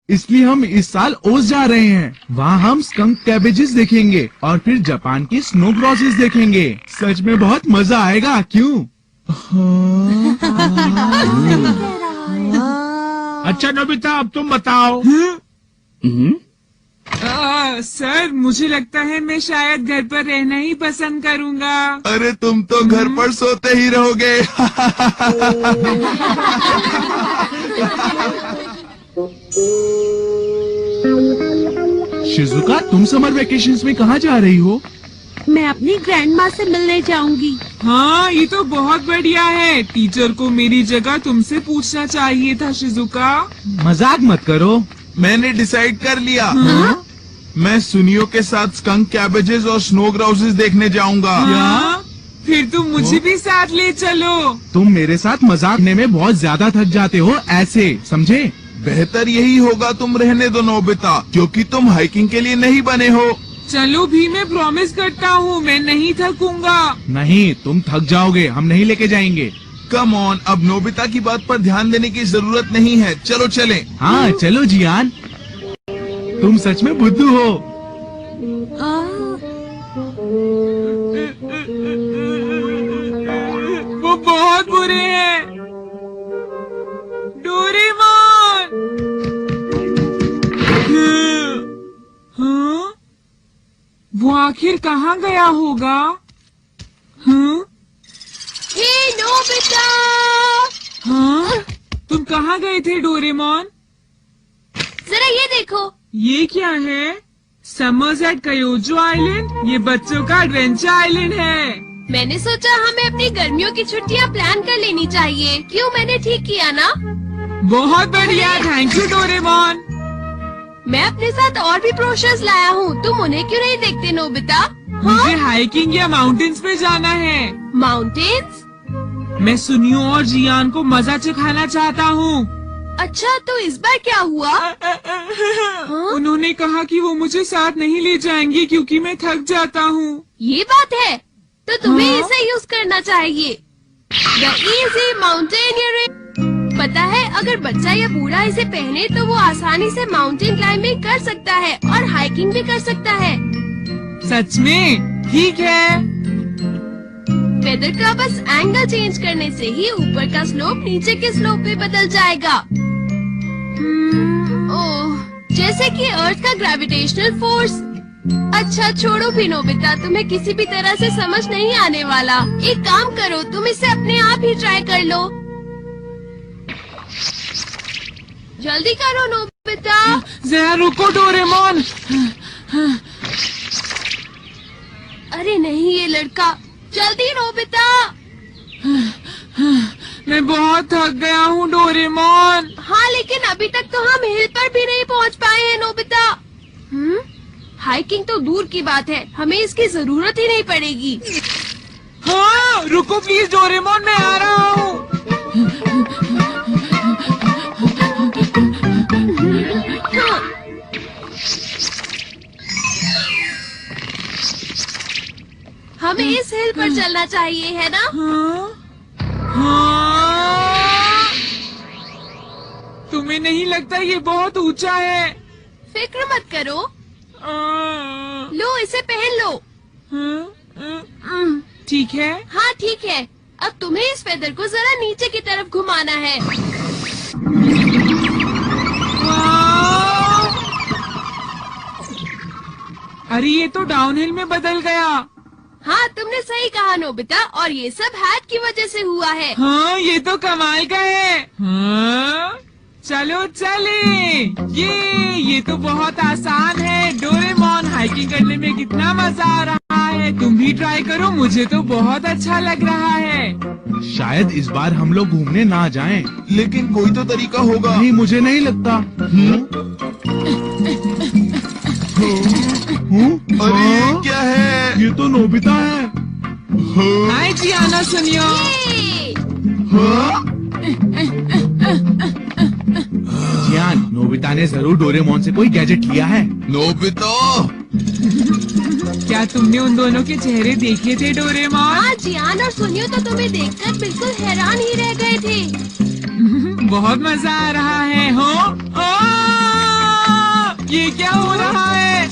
इसलिए हम इस साल ओस जा रहे हैं। वहाँ हम स्कंक कैबेजेस देखेंगे और फिर जापान की स्नो क्रॉसेस देखेंगे। सच में बहुत मजा आएगा, क्यों? अच्छा नोबिता, अब तुम बताओ। सर, मुझे लगता है मैं शायद घर पर रहना ही पसंद करूँगा। अरे तुम तो घर पर सोते ही रहोगे। शिजुका, तुम समर वेकेशंस में कहाँ जा रही हो? मैं अपनी ग्रैंड माँ से मिलने जाऊंगी। हाँ, ये तो बहुत बढ़िया है। टीचर को मेरी जगह तुमसे पूछना चाहिए था शिजुका। मजाक मत करो। मैंने डिसाइड कर लिया। मैं सुनियो के साथ स्कंक कैबेजेस और स्नो ग्राउसेस देखने जाऊंगा। हाँ? फिर तुम मुझे भी साथ ले चलो। तुम मेरे साथ मजाक करने में बहुत ज्यादा थक जाते हो, ऐसे समझे? बेहतर यही होगा तुम रहने दो नोबिता, क्योंकि तुम हाइकिंग के लिए नहीं बने हो। चलो भी, मैं प्रॉमिस करता हूँ मैं नहीं थकूंगा। नहीं, तुम थक जाओगे, हम नहीं लेके जाएंगे। कम ऑन, अब नोबिता की बात पर ध्यान देने की जरूरत नहीं है। चलो चलें। हाँ चलो जियान, तुम सच में बुद्धू हो। वो बहुत बुरे हैं। डोरेमोन! हाँ? वो आखिर कहाँ गया होगा? हाँ? हे नोबिता! हाँ? तुम कहाँ गए थे डोरेमोन? जरा ये देखो। ये क्या है? समर्स एट कयोजो आइलैंड? ये बच्चों का एडवेंचर आइलैंड है। मैंने सोचा हमें अपनी गर्मियों की छुट्टियाँ प्लान कर लेनी चाहिए। क्यों, मैंने ठीक किया ना? बहुत बढ़िया, थैंक यू डोरेमोन। मैं अपने साथ और भी ब्रोशर्स लाया हूँ, तुम उन्हें क्यों नहीं देखते नोबिता? मुझे हाइकिंग या माउंटेन्स पे जाना है। माउंटेन्स? मैं सुनियो और जियान को मजा चखाना चाहता हूँ। अच्छा, तो इस बार क्या हुआ? उन्होंने कहा कि वो मुझे साथ नहीं ले जाएंगे क्योंकि मैं थक जाता हूँ। ये बात है, तो तुम्हें हाँ? इसे यूज करना चाहिए। The easy mountaineering. पता है, अगर बच्चा या बूढ़ा इसे पहने तो वो आसानी से माउंटेन क्लाइंबिंग कर सकता है और हाइकिंग भी कर सकता है। सच में? ठीक है। वेदर का बस एंगल चेंज करने से ही ऊपर का स्लोप नीचे के स्लोप पे बदल जाएगा। ओह, जैसे कि अर्थ का ग्रेविटेशनल फोर्स। अच्छा छोड़ो भी नोबिता, तुम्हें किसी भी तरह से समझ नहीं आने वाला। एक काम करो, तुम इसे अपने आप ही ट्राई कर लो। जल्दी करो नोबिता। जरा रुको डोरेमोन। अरे नहीं, ये लड़का। जल्दी नोबिता। मैं बहुत थक गया हूँ डोरेमोन। हाँ, लेकिन अभी तक तो हम हिल पर भी नहीं पहुँच पाए हैं नोबिता। हाइकिंग तो दूर की बात है, हमें इसकी जरूरत ही नहीं पड़ेगी। हाँ, रुको प्लीज डोरेमोन, मैं आ रहा हूँ। हमें इस हिल पर चलना चाहिए, है ना? हाँ? तुम्हें नहीं लगता ये बहुत ऊंचा है? फिक्र मत करो। लो, इसे पहन लो। ठीक है। हाँ ठीक है, अब तुम्हें इस फेदर को जरा नीचे की तरफ घुमाना है। अरे ये तो डाउनहिल में बदल गया। हाँ, तुमने सही कहा नोबिता, और ये सब हैट की वजह से हुआ है। हाँ, ये तो कमाल का है। हाँ? चलो चले। ये तो बहुत आसान है डोरेमोन, हाइकिंग करने में कितना मजा आ रहा है। तुम भी ट्राई करो, मुझे तो बहुत अच्छा लग रहा है। शायद इस बार हम लोग घूमने ना जाएं, लेकिन कोई तो तरीका होगा। नहीं, मुझे नहीं लगता। अरे ये क्या है? ये तो नोबिता है। हाय जियाना, सुनियो। जियान, नोबिता ने जरूर डोरेमोन से कोई गैजेट लिया है। नोबिता, क्या तुमने उन दोनों के चेहरे देखे थे डोरेमोन? हाँ, जियान और सुनियो तो तुम्हें देखकर बिल्कुल हैरान ही रह गए थे। बहुत मजा आ रहा है। हो ये क्या हो रहा है?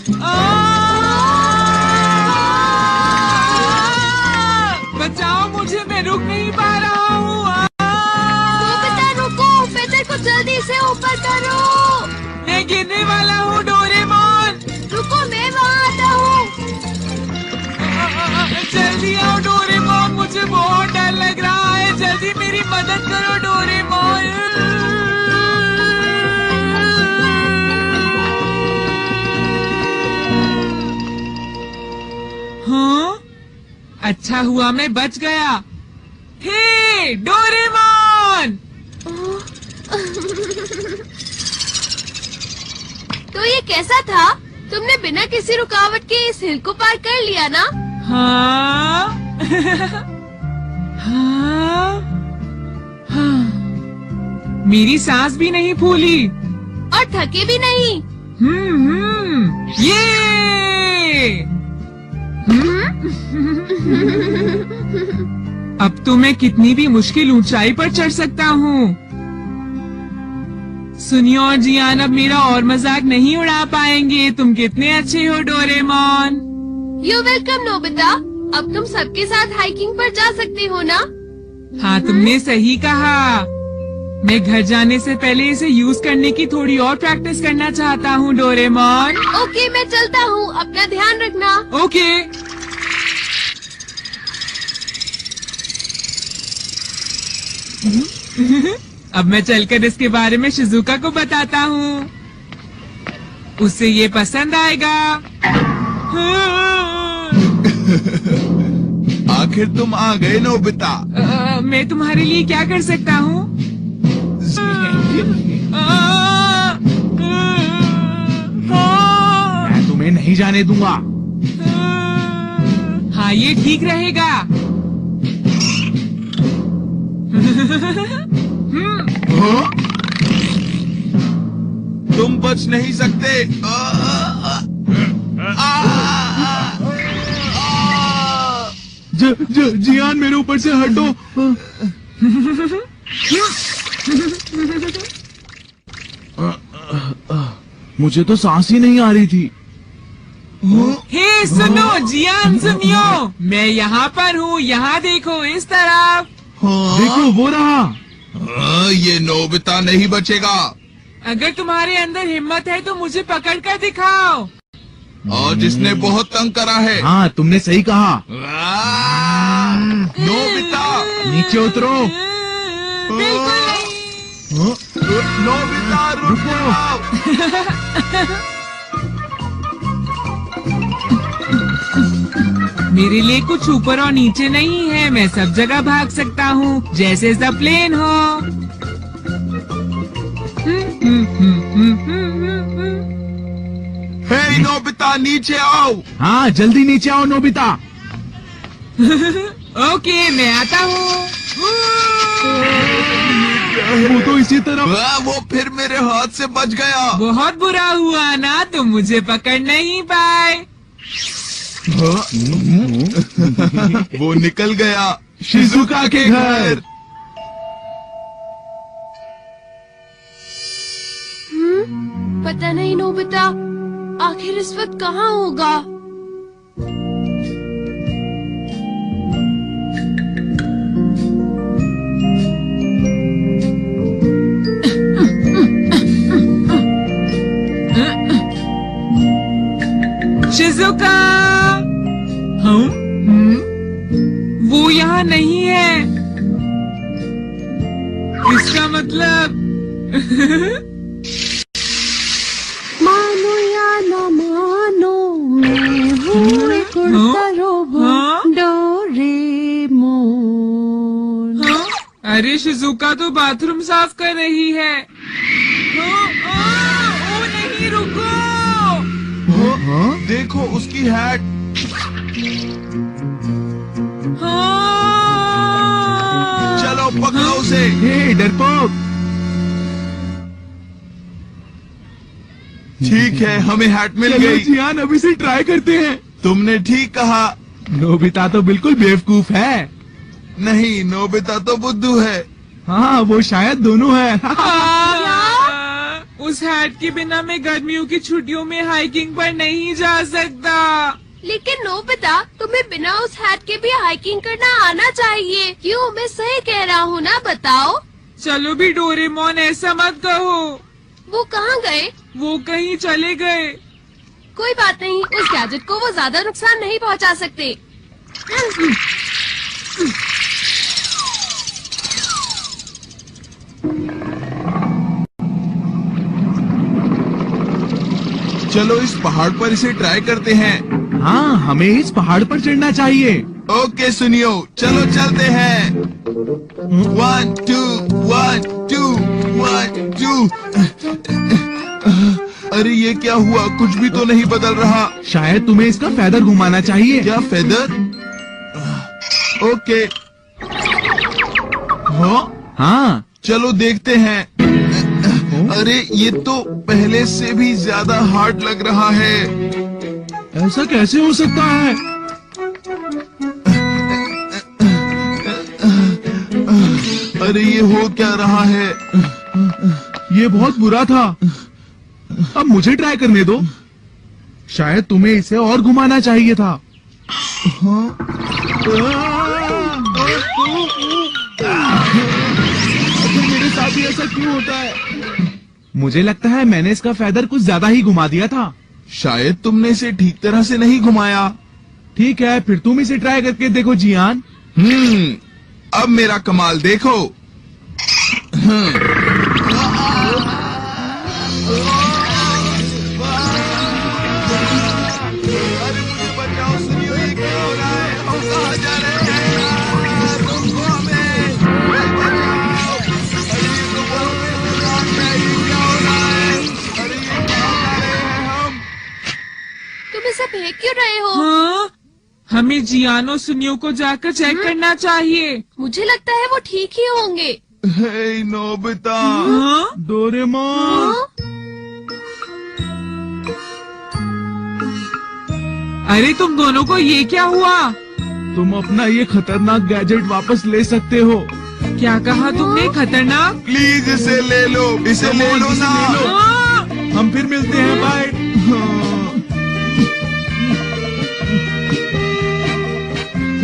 बचाओ मुझे, मैं रुक नहीं पा रहा हूँ। नोबिता रुको, पेपर को जल्दी से ऊपर करो। मैं गिरने वाला हूँ डोरेमोन। रुको, मैं वहाँ आता हूँ। जल्दी आओ डोरेमोन, मुझे बहुत डर लग रहा है। जल्दी मेरी मदद करो डोरेमोन। हाँ, अच्छा हुआ मैं बच गया। हे डोरेमोन! तो ये कैसा था? तुमने बिना किसी रुकावट के इस हिल को पार कर लिया ना? हाँ हाँ हाँ, मेरी सांस भी नहीं फूली और थके भी नहीं। ये अब तो मैं कितनी भी मुश्किल ऊंचाई पर चढ़ सकता हूँ। सुनिए और जियान, अब मेरा और मजाक नहीं उड़ा पाएंगे। तुम कितने अच्छे हो डोरेमोन। You welcome Nobita. अब तुम सबके साथ हाइकिंग पर जा सकते हो ना? हाँ, तुमने सही कहा। मैं घर जाने से पहले इसे यूज करने की थोड़ी और प्रैक्टिस करना चाहता हूँ डोरेमोन। ओके, मैं चलता हूँ। अपना ध्यान रखना। ओके। अब मैं चलकर इसके बारे में शिजुका को बताता हूँ। उसे ये पसंद आएगा। आखिर तुम आ गए नोबिता। मैं तुम्हारे लिए क्या कर सकता हूँ? मैं तुम्हें नहीं जाने दूंगा। हाँ, ये ठीक रहेगा। हाँ? तुम बच नहीं सकते। जियान, मेरे ऊपर से हटो। मुझे तो सांस ही नहीं आ रही थी। हे सुनो जियान, सुनियो, मैं यहाँ पर हूँ। यहाँ देखो, इस तरफ। देखो, वो रहा। ये नोबिता नहीं बचेगा। अगर तुम्हारे अंदर हिम्मत है तो मुझे पकड़ कर दिखाओ। और जिसने बहुत तंग करा है। हाँ, तुमने सही कहा। नोबिता, नीचे उतरो। बिल्कुल नहीं। नोबिता, रुको। मेरे लिए कुछ ऊपर और नीचे नहीं है। मैं सब जगह भाग सकता हूँ, जैसे द प्लेन हो। हे नोबिता, नीचे आओ। हाँ, जल्दी नीचे आओ नोबिता। ओके, मैं आता हूँ। वो तो इसी तरह। वो फिर मेरे हाथ से बच गया। बहुत बुरा हुआ ना, तुम मुझे पकड़ नहीं पाए। वो निकल गया शिजुका के घर। पता नहीं नोबिता, आखिर इस वक्त कहाँ होगा? शिजुका, वो यहाँ नहीं है। इसका मतलब मानो या न मानो, मैं हूँ एक उड़ता रोबोट डोरेमोन। अरे शिजुका तो बाथरूम साफ कर रही है। ओ नहीं, रुको। देखो उसकी हैट। चलो पकड़ो उसे। डरपोक। ठीक है, हमें हैट मिल गई। जियान, अब इसे ट्राई करते हैं। तुमने ठीक कहा। नोबिता तो बिल्कुल बेवकूफ है। नहीं, नोबिता तो बुद्धू है। हाँ, वो शायद दोनों है। उस हैट के बिना मैं गर्मियों की छुट्टियों में हाइकिंग पर नहीं जा सकता। लेकिन नोबिता, तुम्हें बिना उस हैट के भी हाइकिंग करना आना चाहिए। क्यों, मैं सही कह रहा हूँ ना? बताओ। चलो भी डोरेमोन, ऐसा मत कहो। वो कहाँ गए? वो कहीं चले गए। कोई बात नहीं, उस गैजेट को वो ज्यादा नुकसान नहीं पहुँचा सकते। चलो इस पहाड़ पर इसे ट्राई करते हैं। हाँ, हमें इस पहाड़ पर चढ़ना चाहिए। ओके सुनियो, चलो चलते हैं। 1 2 1 2 1 2। अरे ये क्या हुआ? कुछ भी तो नहीं बदल रहा। शायद तुम्हें इसका फेदर घुमाना चाहिए। क्या फेदर? ओके। हाँ, चलो देखते हैं। अरे ये तो पहले से भी ज्यादा हार्ड लग रहा है। ऐसा कैसे हो सकता है? अरे ये हो क्या रहा है? ये बहुत बुरा था। अब मुझे ट्राई करने दो। शायद तुम्हें इसे और घुमाना चाहिए था। मेरे साथ ही ऐसा क्यों होता है? मुझे लगता है मैंने इसका फेदर कुछ ज्यादा ही घुमा दिया था। शायद तुमने इसे ठीक तरह से नहीं घुमाया। ठीक है, फिर तुम इसे ट्राई करके देखो जियान। अब मेरा कमाल देखो। अरे मुझे बचाओ, सुनियो, ये क्या हो रहा है? हम कहाँ जा रहे हैं? तुमको हमें बचाओ। अरे ये तो बहुत खतरनाक है। ये क्या हो रहा है? अरे ये कहाँ जा रहे हैं हम? तुम इसे फेंक क्यों रहे हो? हाँ, हमें जियानो सुनियो को जाकर चेक करना चाहिए। मुझे लगता है वो ठीक ही होंगे। हे नोबिता। हाँ? डोरेमोन। हाँ? अरे तुम दोनों को ये क्या हुआ? तुम अपना ये खतरनाक गैजेट वापस ले सकते हो। क्या कहा तुमने? खतरनाक? प्लीज इसे ले लो, इसे ले लो ना। हाँ? हम फिर मिलते हैं, बाय।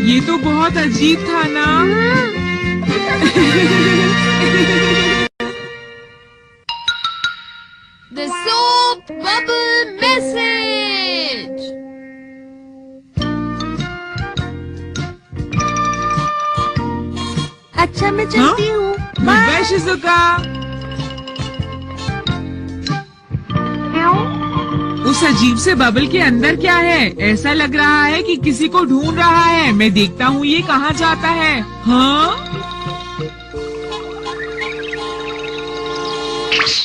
ये तो बहुत अजीब था ना। The soap bubble message. अच्छा, मैं चलती हूँ। Bye Shizuka. उस अजीब से बबल के अंदर क्या है? ऐसा लग रहा है कि किसी को ढूंढ रहा है। मैं देखता हूँ ये कहाँ जाता है। हाँ?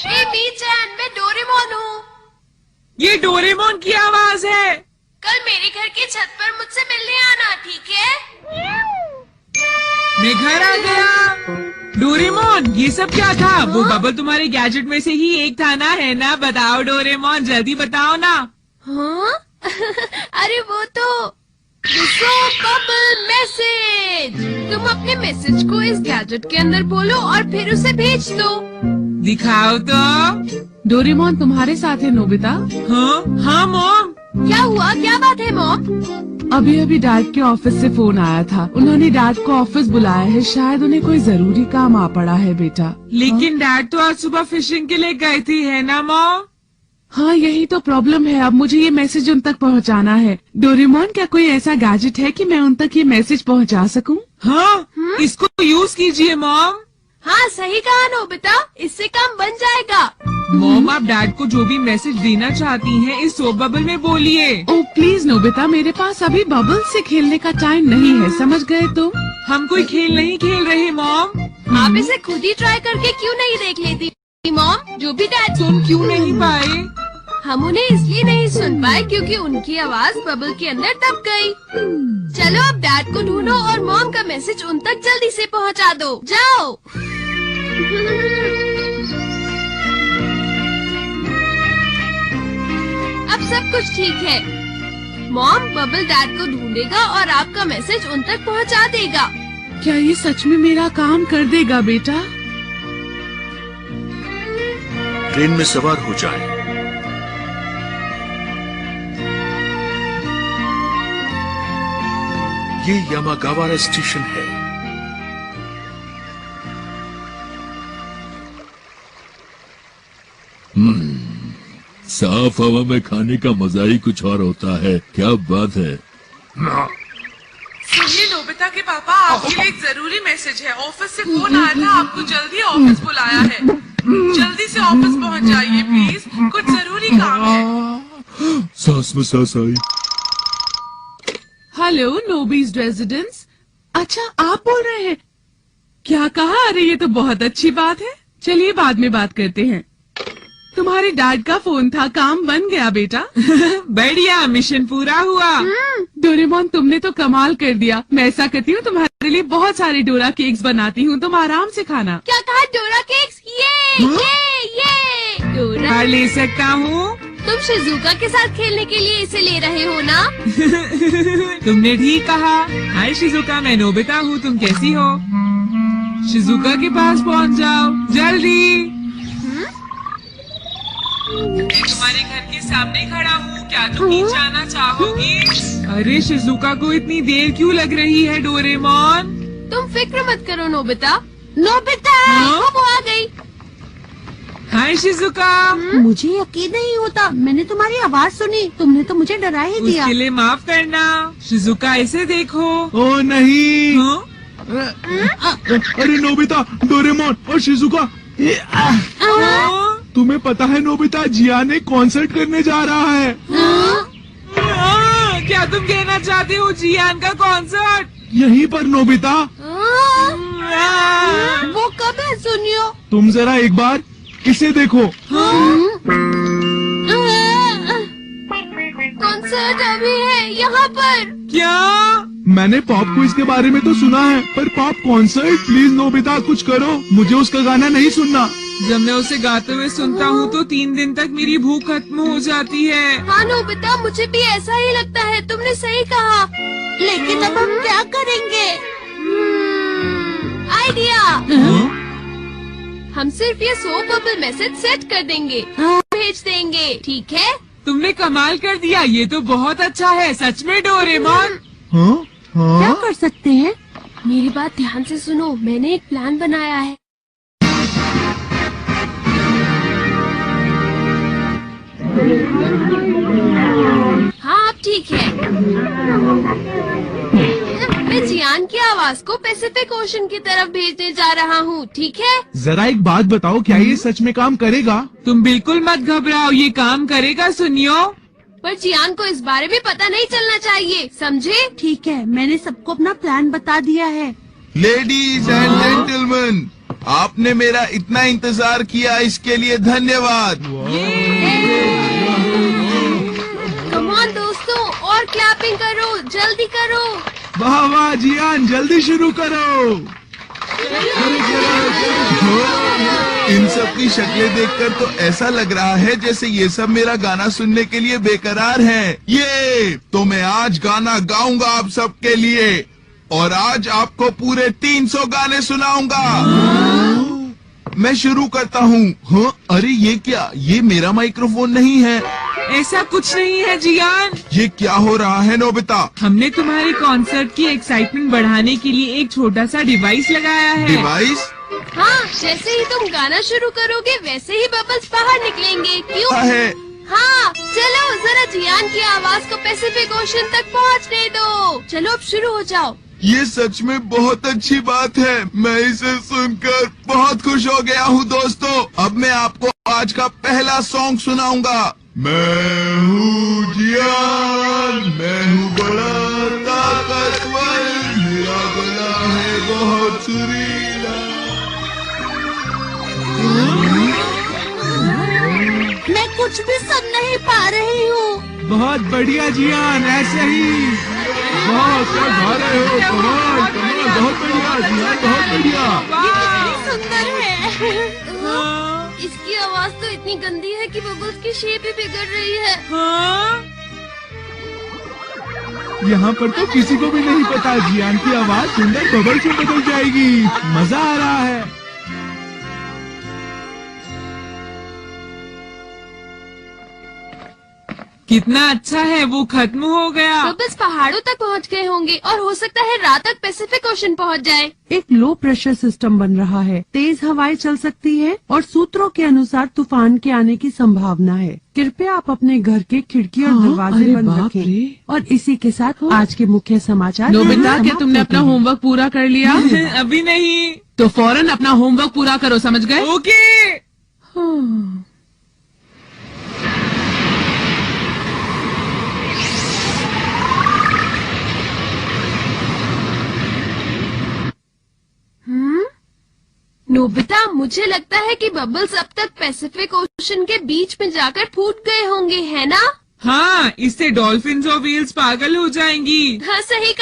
हे मी-chan, मैं डोरेमोन हूँ। ये डोरेमोन की आवाज है। कल मेरे घर की छत पर मुझसे मिलने आना, ठीक है? मैं घर आ गया। डोरेमोन, ये सब क्या था? वो बबल तुम्हारे गैजेट में से ही एक था ना, है ना? बताओ डोरेमोन, जल्दी बताओ ना। हाँ? अरे वो तो The soap bubble message. तुम अपने मैसेज को इस गैजेट के अंदर बोलो और फिर उसे भेज दो। दिखाओ तो। डोरेमोन तुम्हारे साथ है नोबिता। हाँ? हाँ मॉम। क्या हुआ? क्या बात है मॉम? अभी अभी डैड के ऑफिस से फोन आया था। उन्होंने डैड को ऑफिस बुलाया है। शायद उन्हें कोई जरूरी काम आ पड़ा है बेटा। लेकिन डैड तो आज सुबह फिशिंग के लिए गए थे, है ना मॉम? हाँ, यही तो प्रॉब्लम है। अब मुझे ये मैसेज उन तक पहुँचाना है। डोरेमोन, क्या कोई ऐसा गैजेट है कि मैं उन तक ये मैसेज पहुँचा सकूं? हाँ, इसको यूज कीजिए मॉम। हाँ, सही कहा नोबिता, इससे काम बन जाएगा। मॉम, आप डैड को जो भी मैसेज देना चाहती हैं इस सोप बबल में बोलिए। ओह प्लीज नोबिता, मेरे पास अभी बबल से खेलने का टाइम नहीं है, समझ गए तुम? हम कोई खेल नहीं खेल रहे मॉम। आप इसे खुद ही ट्राई करके क्यों नहीं देख लेती मॉम? जो भी डैड सुन क्यों नहीं पाए? हम उन्हें इसलिए नहीं सुन पाए क्योंकि उनकी आवाज बबल के अंदर दब गई। चलो अब डैड को ढूंढो और मॉम का मैसेज उन तक जल्दी से पहुंचा दो। जाओ। अब सब कुछ ठीक है। मॉम बबल डैड को ढूंढेगा और आपका मैसेज उन तक पहुंचा देगा। क्या ये सच में मेरा काम कर देगा बेटा? ट्रेन में सवार हो जाएं। ये यामागावारा स्टेशन है। साफ हवा में खाने का मजा ही कुछ और होता है। क्या बात है। सुनिए नोबिता के पापा, आपके लिए एक जरूरी मैसेज है। ऑफिस से फोन आया था, आपको जल्दी ऑफिस बुलाया है। जल्दी से ऑफिस पहुंच जाइए प्लीज, कुछ जरूरी काम है। सांस में सांस आई। Hello नोबीज residence. अच्छा आप बोल रहे हैं? क्या कहा? अरे ये तो बहुत अच्छी बात है। चलिए बाद में बात करते हैं। तुम्हारे डैड का फोन था, काम बन गया बेटा। बढ़िया, मिशन पूरा हुआ। डोरेमोन तुमने तो कमाल कर दिया। मैं ऐसा करती हूँ, तुम्हारे लिए बहुत सारे डोरा केक्स बनाती हूँ, तुम आराम से खाना। क्या कहा? डोरा केक्स? ये डोरा कार ले सकता हूँ? तुम शिजुका के साथ खेलने के लिए इसे ले रहे हो ना? तुमने ठीक कहा। हाय शिजुका, मैं नोबिता हूँ, तुम कैसी हो? शिजुका के पास पहुँच जाओ जल्दी। मैं तुम्हारे घर के सामने खड़ा हूँ, क्या तुम नीचे आना चाहोगी? अरे शिजुका को इतनी देर क्यों लग रही है डोरेमोन? तुम फिक्र मत करो नोबिता। नोबिता वो आ गई। Hi Shizuka. मुझे यकीन नहीं होता, मैंने तुम्हारी आवाज सुनी, तुमने तो मुझे डरा ही दिया। उसके लिए माफ करना। शिजुका ऐसे देखो। ओ नहीं। हाँ? अरे नोबिता, डोरेमोन और शिजुका, हाँ? तुम्हें पता है नोबिता, जियान एक कॉन्सर्ट करने जा रहा है। हाँ, क्या तुम कहना चाहते हो जियान का कॉन्सर्ट? यहीं पर नोबिता। वो कब है सुनियो? तुम जरा एक बार इसे देखो। कॉन्सर्ट अभी है यहाँ पर। क्या? मैंने पॉप को इसके बारे में तो सुना है, पर पॉप कॉन्सर्ट? प्लीज नोबिता कुछ करो, मुझे उसका गाना नहीं सुनना। जब मैं उसे गाते हुए सुनता हूँ तो 3 दिन तक मेरी भूख खत्म हो जाती है। हाँ नोबिता, मुझे भी ऐसा ही लगता है, तुमने सही कहा। लेकिन अब हम क्या करेंगे? आइडिया। हम सिर्फ ये सोप बबल मैसेज सेट कर देंगे, भेज देंगे, ठीक है? तुमने कमाल कर दिया, ये तो बहुत अच्छा है सच में डोरेमोन। हाँ? क्या हाँ? कर सकते हैं? मेरी बात ध्यान से सुनो, मैंने एक प्लान बनाया है। हाँ अब ठीक है। मैं जियान की आवाज को पैसिफिक ओशन की तरफ भेजने जा रहा हूँ, ठीक है? जरा एक बात बताओ, क्या ये सच में काम करेगा? तुम बिल्कुल मत घबराओ, ये काम करेगा सुनियो। पर जियान को इस बारे में पता नहीं चलना चाहिए, समझे? ठीक है, मैंने सबको अपना प्लान बता दिया है। लेडीज एंड जेंटलमैन, आपने मेरा इतना इंतजार किया, इसके लिए धन्यवाद। कम ऑन दोस्तों, और क्लैपिंग करो, जल्दी करो। वाह वाह जियान, जल्दी शुरू करो। इन सब की शक्लें देखकर तो ऐसा लग रहा है जैसे ये सब मेरा गाना सुनने के लिए बेकरार हैं। ये तो मैं आज गाना गाऊंगा आप सबके लिए, और आज आपको पूरे 300 गाने सुनाऊंगा। मैं शुरू करता हूँ। हाँ, अरे ये क्या? ये मेरा माइक्रोफोन नहीं है। ऐसा कुछ नहीं है जियान। ये क्या हो रहा है नोबिता? हमने तुम्हारे कॉन्सर्ट की एक्साइटमेंट बढ़ाने के लिए एक छोटा सा डिवाइस लगाया है। डिवाइस? हाँ, जैसे ही तुम गाना शुरू करोगे वैसे ही बबल्स बाहर निकलेंगे। क्यों? है हाँ, चलो जरा जियान की आवाज को पैसिफिक ओशन तक पहुँचने दो। चलो अब शुरू हो जाओ। ये सच में बहुत अच्छी बात है, मैं इसे सुनकर बहुत खुश हो गया हूँ दोस्तों। अब मैं आपको आज का पहला सॉन्ग सुनाऊंगा। मैं हूँ जियान, मैं हूँ बड़ा ताकतवर, मेरा गला है बहुत सुरीला। मैं कुछ भी सुन नहीं पा रही हूँ। बहुत बढ़िया जियान, ऐसे ही। बहुत गा रहे हो, कमाल कमाल, बहुत बढ़िया जियान, बहुत बढ़िया। कितनी सुंदर है। इसकी आवाज तो इतनी गंदी है कि बबल्स की शेप ही बिगड़ रही है। हाँ? यहाँ पर तो किसी को भी नहीं पता, जियान की आवाज सुंदर बबल से बदल जाएगी। मजा आ रहा है। कितना अच्छा है वो खत्म हो गया। बबल्स पहाड़ों तक पहुंच गए होंगे और हो सकता है रात तक पैसिफिक ओशन पहुंच जाए। एक लो प्रेशर सिस्टम बन रहा है, तेज हवाएं चल सकती है और सूत्रों के अनुसार तूफान के आने की संभावना है। कृपया आप अपने घर के खिड़की और हाँ, दरवाजे अरे बंद बाप रखें। रे। और इसी के साथ आज के मुख्य समाचार नोबिता, क्या समाप्त तुमने होते अपना हैं। होमवर्क पूरा कर लिया? अभी नहीं। तो फौरन अपना होमवर्क पूरा करो, समझ गए? ओके। हाँ। नोबिता, मुझे लगता है कि बबल्स अब तक पैसिफिक ओशन के बीच में जाकर फूट गए होंगे, है ना? हाँ, इससे डॉल्फिन्स और व्हेल्स पागल हो जाएंगी। हाँ, सही कहा।